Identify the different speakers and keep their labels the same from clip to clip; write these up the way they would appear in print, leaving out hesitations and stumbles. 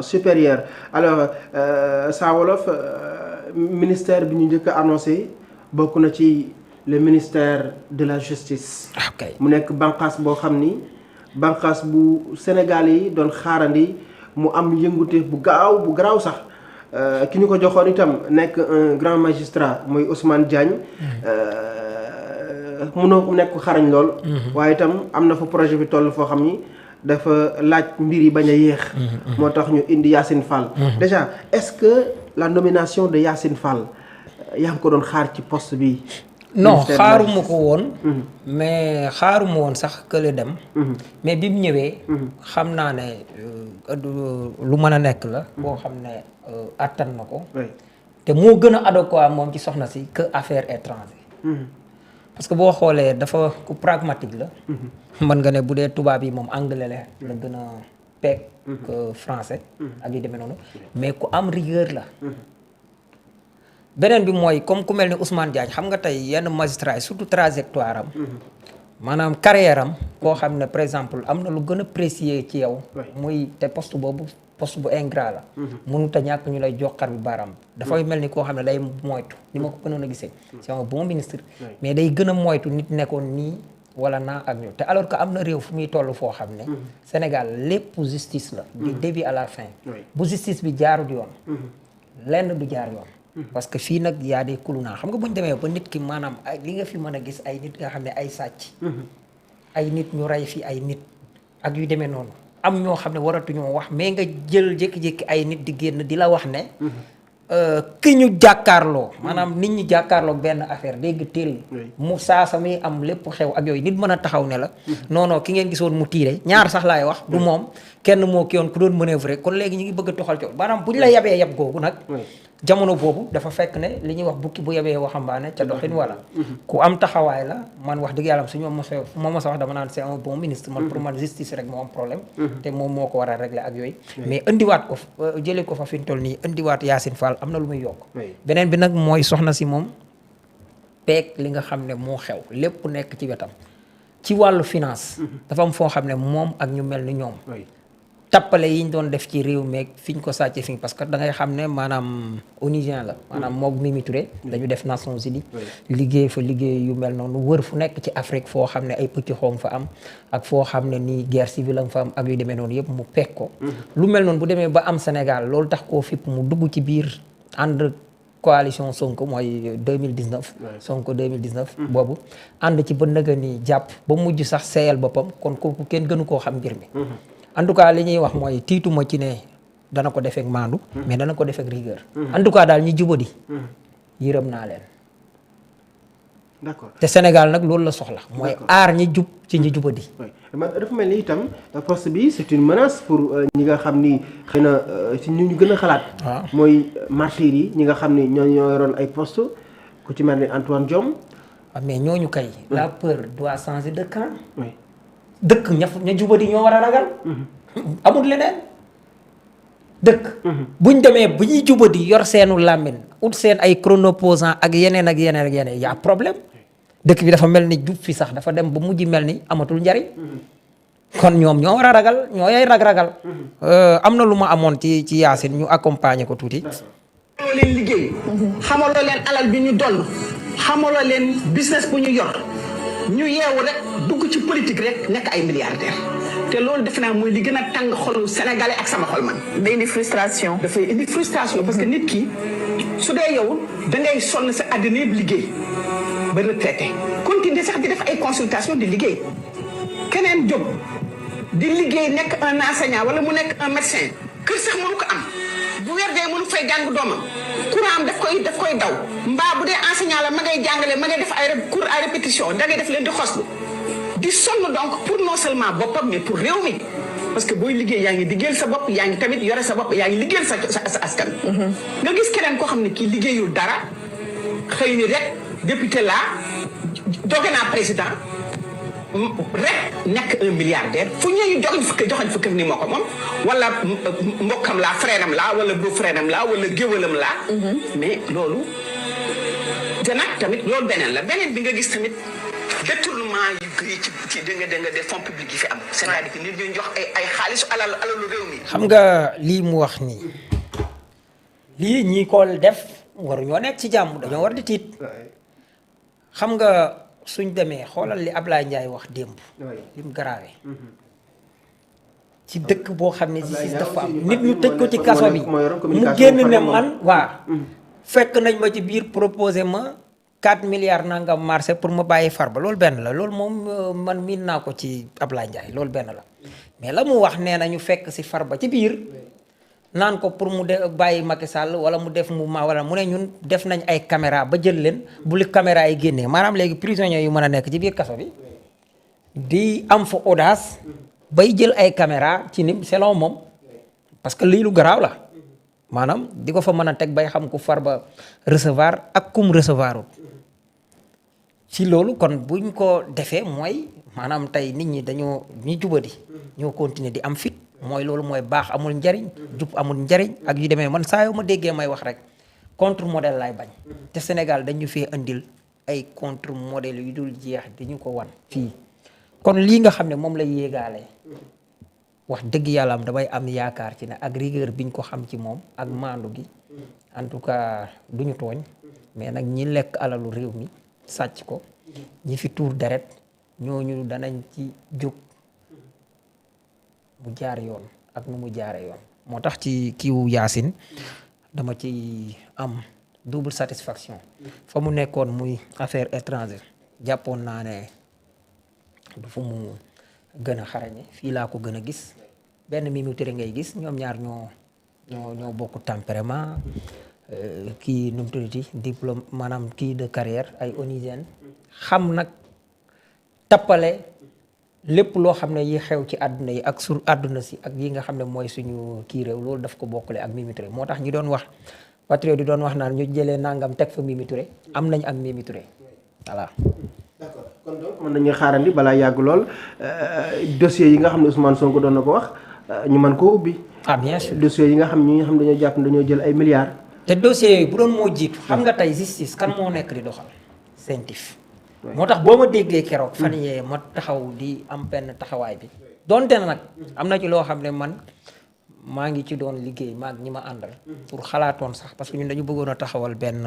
Speaker 1: supérieur alors Saa Wolof ministère bi ñu njëkk a annoncé bokk na ci le ministère de la justice. mu nekk bànqaas boo xam ni bànqaas bu Sénégal yi doon xaarandi mu am yëngute bu garaaw sax ki ñu ko joxoon itam nekk un grand magistrat mooy Ousmane Diagne. mënoo nekk xarañ lool. waaye itam am na fa projet bi toll foo xam ni. dafa laaj mbir yi bañ a yéex. moo tax ñu indi Yacine Fall. déjà est-ce que la nomination de Yacine Fall yaa ngi ko doon xaar ci poste bi.
Speaker 2: non xaaruma ko woon. mais xaaruma woon sax kële dem. mais bi mu ñëwee. xam naa ne lu mën a nekk la. boo xam ne attan na ko. te moo gën a adéquat moom ci soxna si que affaires étrangères. parce que boo xoolee dafa ku pragmatique la. mën nga ne bu dee tubaab yi moom anglais la gën a peeg que français. ak yu demee noonu mais ku am rigueur la. beneen bi mooy comme ku mel ni Ousmane Diagne xam nga tey yenn magistrat yi surtout trajectoire am. maanaam carrière am koo xam ne par exemple am na lu gën a précieux ci yow. muy te poste boobu poste bu ingrat la. mënut a ñàkk ñu lay joxar bi baaraam. dafay mel ni koo xam ne day moytu ni ma ko gënoon a gisee. c'est un bon ministre. mais day gën a moytu nit nekkoon nii. wala naa ak ñu te alors que am na réew fu muy toll foo xam ne. Sénégal lépp justice la. du début à la fin. bu justice bi jaarut yoon. lenn du jaar yoon. parce que fii nag y a des culunaa xam nga bu ñu demee ba nit ki maanaam ay li nga fi mën a gis ay nit nga xam ne ay sàcc. ay nit ñu rey fi ay nit ak yu demee noonu am ñoo xam ne waratuñoo wax mais nga jël jékki-jékki ay nit di génn di la wax ne. ki ñu jàkkaarloo maanaam nit ñi jàkkaarloo benn affaire dégg teel mu saasa muy am lépp xew ak yooyu nit mën a taxaw ne la non non ki ngeen gisoon mu tiire ñaar sax laay wax du moom kenn moo ki yoon ku doon manœuvre kon léegi ñu ngi bëgg a toxal coow maanaam bu ñu la yabee yab googu nag jamono boobu dafa fekk ne li ñuy wax bukki bu yabee waxambaane ca doxin wala ku am taxawaay la man wax dëgg yàlla suñu ma mos a wax dama naan c'est un bon ministre man pour man justice rek moo am problème te moom moo ko war a régler ak yooyu mais indiwaat ko jëlee ko fa fi ñu toll nii indiwaat Yacine Fall am na lu muy yokk beneen bi nag mooy soxna si moom peeg li nga xam ne moo xew lépp nekk ci wetam ci wàllu finance dafa am foo xam ne moom ak ñu mel ni ñoom tappale yi ñu doon def ci réew meeg fi ñu ko sàcce fi parce que da ngay xam ne maanaam onusien la maanaam moog Mimi Touré dañu def Nations Unies liggéey fa liggéey yu mel noonu wër fu nekk ci Afrique foo xam ne ay petit xoom fa am ak foo xam ne nii guerre civile am fa am ak yu demee noonu yëpp mu peeg ko lu mel noonu bu demee ba am Sénégal loolu tax koo fipp mu dugg ci biir ànd coalition Sonko mooy 2019 Sonko 2019 boobu ànd ci ba nëga ni jàpp ba mujj sax seeyal boppam kon kooku kenn gënu koo xam mbir mi en tout cas li ñuy wax mooy tiituma ci ne dana ko defeek maandu mais dana ko defeek rigueur en tout cas daal ñi jubadi yërëm naa leen
Speaker 1: d'accord
Speaker 2: te Sénégal nag loolu la soxla mooy aar ñi jub ci ñi jubadi
Speaker 1: dafa mel ni itam poste bi c'est une menace pour ñi nga xam ni xëy na ci ñu gën a xalaat mooy martyrs yi ñi nga xam ni ñoo yoroon ay poste ku ci mel ni Antoine Diome
Speaker 2: mais ñooñu kay la peur doit changer de camp dëkk ña jubadi ñoo war a ragal amul leneen dëkk buñ demee bu ñuy jubadi yor seenu làmmiñ ut seen ay chronoposant ak yeneen y a problème dëkk bi dafa mel ni jub fi sax dafa dem ba mujj mel ni amatul njariñ kon ñoom ñoo war a ragal ñoo yay ragal am na lu ma amoon ci Yacine ñu accompagner ko tuuti
Speaker 3: xamaloo leen liggéey xamaloo leen alal bi ñu doll xamaloo leen business bu ñu yor ñu yeewu rek dugg ci politique rek nekk ay milliardaire te loolu defe naa mooy li gën a tàng xolu sénégalais ak sama xol man.
Speaker 4: day indi frustration.
Speaker 3: dafay indi frustration parce que nit ki su dee yow da ngay sonn sa àddina yëpp liggéey ba retraité continuer sax di def ay consultation di liggéey keneen jóg di liggéey nekk un enseignant wala mu nekk un médecin kër sax mënu ko am bu weer dee mënu fay jàng doomam courant am daf koy daw mbaa bu dee enseignant la ma ngay jàngale ma ngay def ay cours à répétition da ngay def leen di xoslu di sonn donc pour non seulement boppam mais pour réew mi parce que booy liggéey yaa ngi liggéeyal sa bopp yaa ngi tamit yore sa bopp yaa ngi liggéeyal sa askan nga gis keneen koo xam ne kii liggéeyul dara xëy ni rek député laa doge naa président rek nekk un milliardaire fu ñëw joxañ fukk ni moo ko moom wala mbokkam laa frère am laa wala beau frère am laa wala géwalam laa mais loolu te nag tamit loolu beneen la beneen bi nga gis tamit détournement yu yi ci dégg nga des fonds publics yi fi am. c'est-à-dire que nit ñu jox ay xaalisu alalu réew mi.
Speaker 2: xam nga lii mu wax nii lii ñi ko def waruñoo nekk ci jàmm dañoo war di tiit xam nga suñ demee xoolal li Ablaye Ndiaye wax démb. lim garaawee. ci dëkk boo xam ne justice dafa am nit ñu tëj ko ci kaso bi mu génn ne man fekk nañ ma ci biir proposé ma 4 milliards nangam marché pour ma bàyyi Farba loolu benn la loolu moom man miin naa ko ci Ablaye Ndiaye loolu benn la mais la mu wax nee na ñu fekk si Farba ci biir naan ko pour mu de bàyyi Macky Sall wala mu def mouvement wala mu ne ñun def nañ ay caméra ba jël leen bu li caméra yi génnee maanaam léegi prisonniers yu mën a nekk ci biir kaso bi di am fa audace bay jël ay caméra ci ni selon moom parce que lii lu garaaw la maanaam di ko fa mën a teg bay xam ku Farba recevoir ak kum recevoirul ci loolu kon buñ ko defee mooy maanaam tey nit ñi dañoo ñi jubadi ñoo continuer di am fit mooy loolu mooy baax amul njariñ jub amul njariñ ak yu demee man saa yoo ma déggee may wax rek contre modèle lay bañ te Sénégal dañu fee indil ay contre modèle yu dul jeex dañu ko wan fii kon lii nga xam ne moom lay yéegaale wax dëgg yàlla am damay am yaakaar ci ne ak rigueur biñ ko xam ci moom ak maandu gi en tout cas duñu tooñ mais nag ñi lekk alalu réew mi sàcc ko ñi fi tuur deret ñooñu danañ ci jóg mu jaar yoon ak nu mu jaare yoon moo tax ci kiiwu Yacine dama ci am double satisfaction fa mu nekkoon muy affaire étrangère jàppoon naa ne du fu mu gën a xarañe fii laa ko gën a gis benn Mimi Touré ngay gis ñoom ñaar ñoo bokk tempérament kii nu mu tuddati diplôme maanaam kii de carrière ay onisienne xam nag tappale lépp loo xam ne yi xew ci àdduna yi ak sur àdduna si ak yi nga xam ne mooy suñu kii réew loolu daf ko bokkale ak Mimi Touré moo tax ñu doon wax patriote di doon wax naan ñu jëlee nangam teg fa Mimi Touré am nañ ak Mimi Touré voilà.
Speaker 1: d'accord kon donc mën nañu xaarandi balaa yàgg lool dossiers yi nga xam ne Ousmane Sonko doon na ko wax ñu mën koo ubbi.
Speaker 2: Bien sûr
Speaker 1: dossiers yi nga xam ñi nga xam dañoo jàpp dañoo jël ay milliards.
Speaker 2: te dossiers yooyu bu doon moo jiitu. xam nga tey justice kan moo nekk di doxal. CENTIF. moo tax boo ma déggee keroog. fan yee ma taxaw di am benn taxawaay bi. donte na nag am na ci loo xam ne man maa ngi ci doon liggéey maag ñi ma àndal. pour xalaatoon sax parce que ñun dañu bëggoon a taxawal benn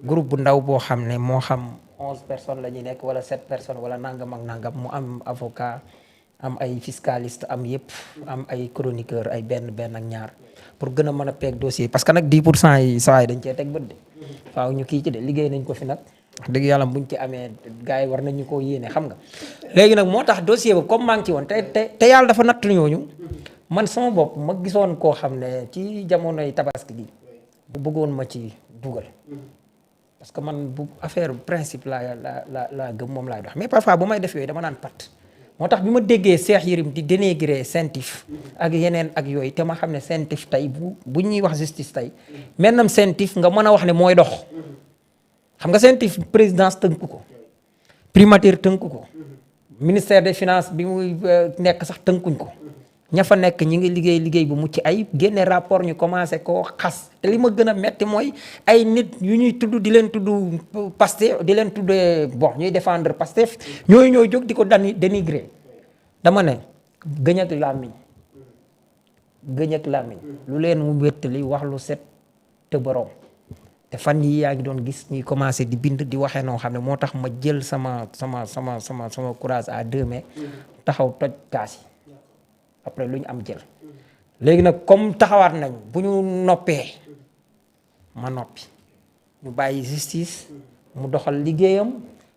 Speaker 2: groupe bu ndaw boo xam ne moo xam 11 personnes la ñuy nekk wala 7 personnes wala nangam ak nangam mu am avocat am ay fiscaliste am yëpp am ay chroniqueur ay benn ak ñaar pour gën a mën a peeg dossier parce que nag 10% yi saa yi dañ cee teg bët de waaw ñu kii ci de liggéey nañ ko fi nag wax dëgg yàlla buñ ci amee gars yi war nañu koo yéene xam nga léegi nag moo tax dossier boobu comme maa ngi ci woon te yàlla dafa natt ñooñu man sama bopp ma gisoon koo xam ne ci jamonoy tabaski gi bu bëggoon ma ci dugal parce que man bu affaire principe laa gëm moom laay dox mais parfois bu may def yooyu dama naan pat moo tax bi ma déggee Cheikh Yérim di dénigrer CENTIF ak yeneen ak yooyu te ma xam ne CENTIF tey bu ñuy wax justice tey maintenant CENTIF nga mën a wax ne mooy dox xam nga CENTIF présidence tënk ko primature tënk ko ministère des finances bi muy nekk sax tënkuñ ko ña fa nekk ñi ngi liggéey bu mucc ay génne rapport ñu commencé koo xas te li ma gën a metti mooy ay nit yu ñuy tudd di leen tudd Pastef di leen tuddee bon ñuy défendre Pastef ñooyu ñoo jóg di ko dénigrer dama ne gëñ ak làmmiñ lu leen mu wéttali wax lu set te borom te fan yi yaa ngi doon gis ñuy commencé di bind di waxee noo xam ne moo tax ma jël sama courage à 2 mains taxaw toj kaas yi après lu ñu am jël léegi nag comme taxawaat nañ bu ñu noppee ma noppi ñu bàyyi justice mu doxal liggéeyam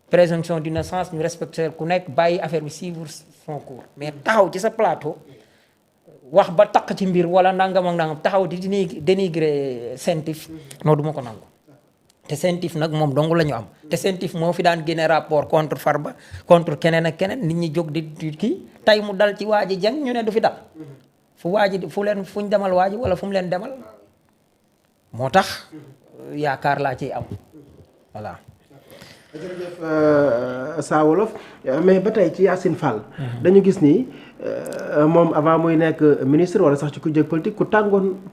Speaker 2: présomption d'innocence ñu respecter ku nekk bàyyi affaire bi suivre son cours mais taxaw ci sa plateau wax ba taq ci mbir wala nangam ak nangam taxaw di dénigrer CENTIF non du ma ko nangu te CENTIF nag moom dong la ñu am te CENTIF moo fi daan génne rapport contre Farba contre keneen ak keneen nit ñi jóg di kii tey mu dal ci waa ji jeng ñu ne du fi dal fu ñu demal waa ji wala fu mu leen demal moo tax yaakaar laa ciy am voilà.
Speaker 1: jërëjëf Saa Wolof mais ba tey ci Yacine Fall. dañu gis ni moom avant muy nekk ministre wala sax ci ku jëkk politique ku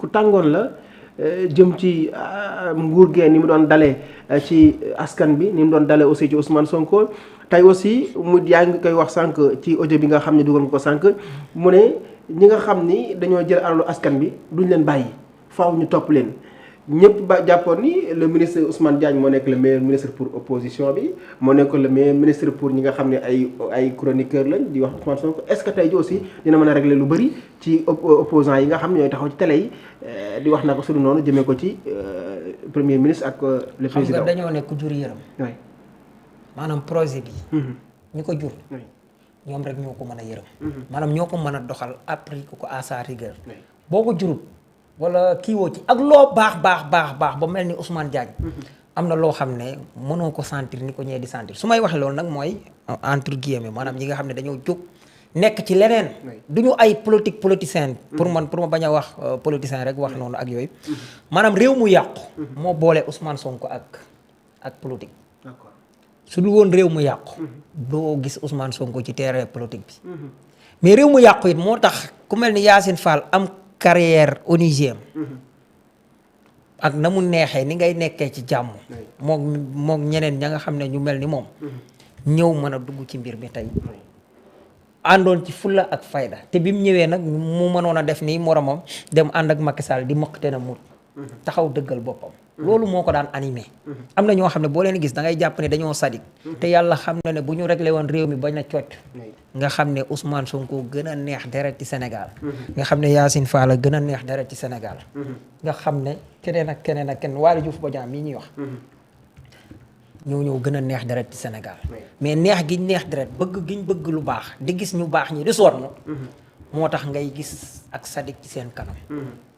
Speaker 1: tàngoon la jëm ci nguur gee ni mu doon dalee ci askan bi ni mu doon dalee aussi ci Ousmane Sonko tey aussi mu yaa ngi koy wax sànq ci audio bi nga xam ne dugal nga ko sànq mu ne ñi nga xam ni dañoo jël alalu askan bi duñ leen bàyyi faaw ñu topp leen ñëpp ba jàppoon ni le ministre Ousmane Diagne moo nekk le meilleur ministre pour opposition bi moo nekk le meilleur ministre pour ñi nga xam ne ay chroniqueur lañ di wax Ousmane Sonko est-ce que tey ji aussi dina mën a régler lu bëri ci opposants yi nga xam ne ñooy taxaw ci télé yi di wax na ko suñu noonu jëmee ko ci premier ministre ak le président.
Speaker 2: xam nga dañoo nekk jur yërëm. maanaam projet bi. ñu ko jur. ñoom rek ñoo ko mën a yërëm. maanaam ñoo ko mën a doxal appliquer ko à sa rigueur. boo ko jurut wala kii woo ci ak loo baax ba mel ni Ousmane Diagne. am na loo xam ne mënoo ko sentir ni ko ñee di sentir su may waxee loolu nag mooy entre guillemets maanaam ñi nga xam ne dañoo jóg nekk ci leneen. du ñu ay politicien pour ma bañ a wax politicien rek wax noonu ak yooyu. maanaam réew mu yàqu. moo boole Ousmane Sonko ak politique. su dul woon réew mu yàqu. doo gis Ousmane Sonko ci terrain politique bi. mais réew mu yàqu it moo tax ku mel ni Yacine Fall am carrière onisième. ak na mu neexee ni ngay nekkee ci jàmm. mook ñeneen ña nga xam ne ñu mel ni moom. ñëw mën a dugg ci mbir mi tey. àndoon ci fulla ak fayda te bi mu ñëwee nag mu mënoon a def nii moromam dem ànd ak Macky Sall di mëqte na mut taxaw dëggal boppam. loolu moo ko daan animé. am na ñoo xam ne boo leen gis da ngay jàpp ne dañoo sadik te yàlla xam na ne bu ñu réglé woon réew mi bañ a cocc nga xam ne Ousmane Sonko gën a neex deret ci Sénégal. nga xam ne Yacine Fall a gën a neex deret ci Sénégal. nga xam ne keneen ak keneen Waly Diouf Bodiang mii ñuy wax. ñoo gën a neex deret ci Sénégal. mais neex gi neex deret bëgg giñ bëgg lu baax di gis ñu baax ñi di sonn. moo tax ngay gis ak sadik ci seen kanam.